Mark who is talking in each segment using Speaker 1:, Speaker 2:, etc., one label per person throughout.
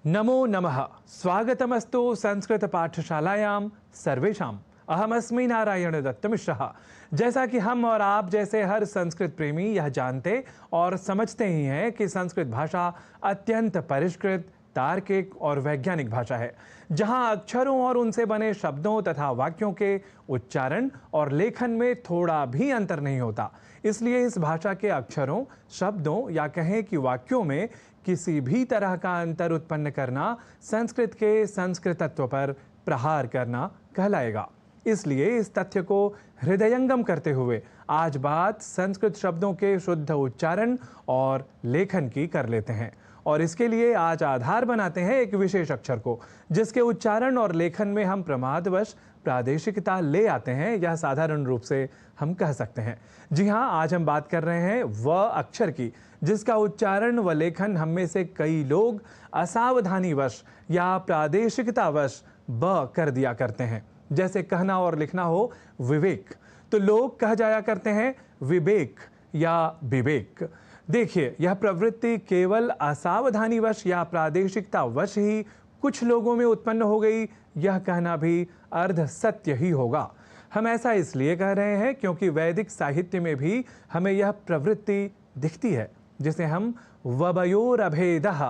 Speaker 1: नमो नमः। स्वागतमस्तु संस्कृत पाठशालायां सर्वेषां। अहमस्मि नारायण दत्त मिश्रः। जैसा कि हम और आप जैसे हर संस्कृत प्रेमी यह जानते और समझते ही हैं कि संस्कृत भाषा अत्यंत परिष्कृत, तार्किक और वैज्ञानिक भाषा है, जहां अक्षरों और उनसे बने शब्दों तथा वाक्यों के उच्चारण और लेखन में थोड़ा भी अंतर नहीं होता। इसलिए इस भाषा के अक्षरों, शब्दों या कहें कि वाक्यों में किसी भी तरह का अंतर उत्पन्न करना संस्कृत के संस्कृतत्व पर प्रहार करना कहलाएगा। इसलिए इस तथ्य को हृदयंगम करते हुए आज बात संस्कृत शब्दों के शुद्ध उच्चारण और लेखन की कर लेते हैं, और इसके लिए आज आधार बनाते हैं एक विशेष अक्षर को, जिसके उच्चारण और लेखन में हम प्रमादवश प्रादेशिकता ले आते हैं। यह साधारण रूप से हम कह सकते हैं। जी हाँ, आज हम बात कर रहे हैं व अक्षर की, जिसका उच्चारण व लेखन हम में से कई लोग असावधानीवश या प्रादेशिकतावश ब कर दिया करते हैं। जैसे कहना और लिखना हो विवेक, तो लोग कह जाया करते हैं विवेक या विवेक। देखिए, यह प्रवृत्ति केवल असावधानीवश या प्रादेशिकतावश ही कुछ लोगों में उत्पन्न हो गई, यह कहना भी अर्ध सत्य ही होगा। हम ऐसा इसलिए कह रहे हैं क्योंकि वैदिक साहित्य में भी हमें यह प्रवृत्ति दिखती है, जिसे हम वबयोरभेदः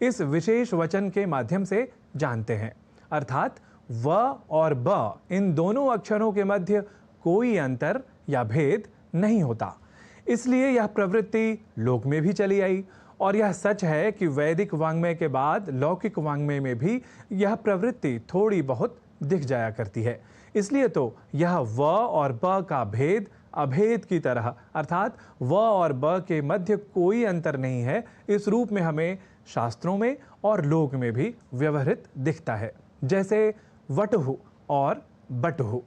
Speaker 1: इस विशेष वचन के माध्यम से जानते हैं। अर्थात व और ब, इन दोनों अक्षरों के मध्य कोई अंतर या भेद नहीं होता। इसलिए यह प्रवृत्ति लोक में भी चली आई, और यह सच है कि वैदिक वाङ्मय के बाद लौकिक वाङ्मय में भी यह प्रवृत्ति थोड़ी बहुत दिख जाया करती है। इसलिए तो यह व और ब का भेद अभेद की तरह, अर्थात व और ब के मध्य कोई अंतर नहीं है, इस रूप में हमें शास्त्रों में और लोक में भी व्यवहृत दिखता है। जैसे वटुः और बटुः,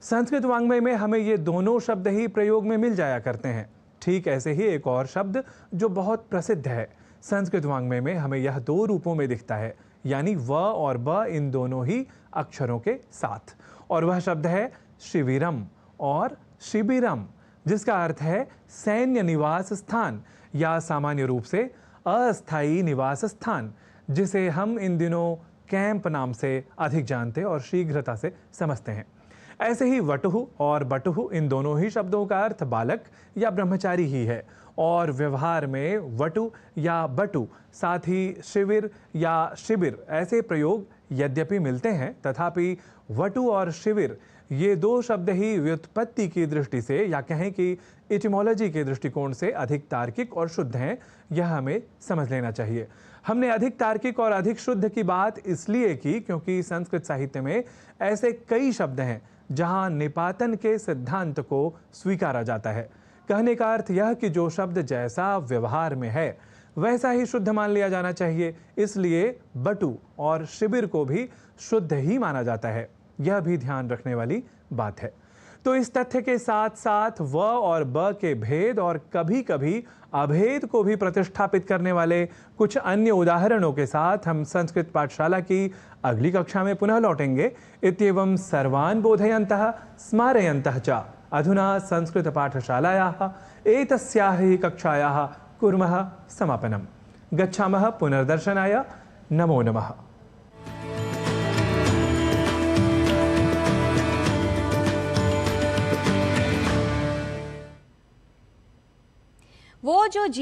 Speaker 1: संस्कृत वाङ्मय में हमें ये दोनों शब्द ही प्रयोग में मिल जाया करते हैं। ठीक ऐसे ही एक और शब्द जो बहुत प्रसिद्ध है संस्कृत वाङ्मय में, हमें यह दो रूपों में दिखता है, यानी व और ब इन दोनों ही अक्षरों के साथ, और वह शब्द है शिविरम और शिबिरम, जिसका अर्थ है सैन्य निवास स्थान या सामान्य रूप से अस्थायी निवास स्थान, जिसे हम इन दिनों कैंप नाम से अधिक जानते और शीघ्रता से समझते हैं। ऐसे ही वटुः और बटुः, इन दोनों ही शब्दों का अर्थ बालक या ब्रह्मचारी ही है, और व्यवहार में वटु या बटु, साथ ही शिविर या शिबिर ऐसे प्रयोग यद्यपि मिलते हैं, तथापि वटु और शिविर ये दो शब्द ही व्युत्पत्ति की दृष्टि से या कहें कि इटिमोलॉजी के दृष्टिकोण से अधिक तार्किक और शुद्ध हैं। यह हमें समझ लेना चाहिए। हमने अधिक तार्किक और अधिक शुद्ध की बात इसलिए की क्योंकि संस्कृत साहित्य में ऐसे कई शब्द हैं जहां निपातन के सिद्धांत को स्वीकारा जाता है। कहने का अर्थ यह कि जो शब्द जैसा व्यवहार में है वैसा ही शुद्ध मान लिया जाना चाहिए। इसलिए बटु और शिविर को भी शुद्ध ही माना जाता है। यह भी ध्यान रखने वाली बात है। तो इस तथ्य के साथ साथ व और ब के भेद और कभी कभी अभेद को भी प्रतिष्ठापित करने वाले कुछ अन्य उदाहरणों के साथ हम संस्कृत पाठशाला की अगली कक्षा में पुनः लौटेंगे। इत्येवं सर्वान् बोधयन्तः स्मारयन्तः च अधुना संस्कृत पाठशालायाः एतस्याः हि कक्षायाः कुर्मः समापनम्। गच्छामः पुनर्दर्शनाय। नमो नमः।
Speaker 2: वो जो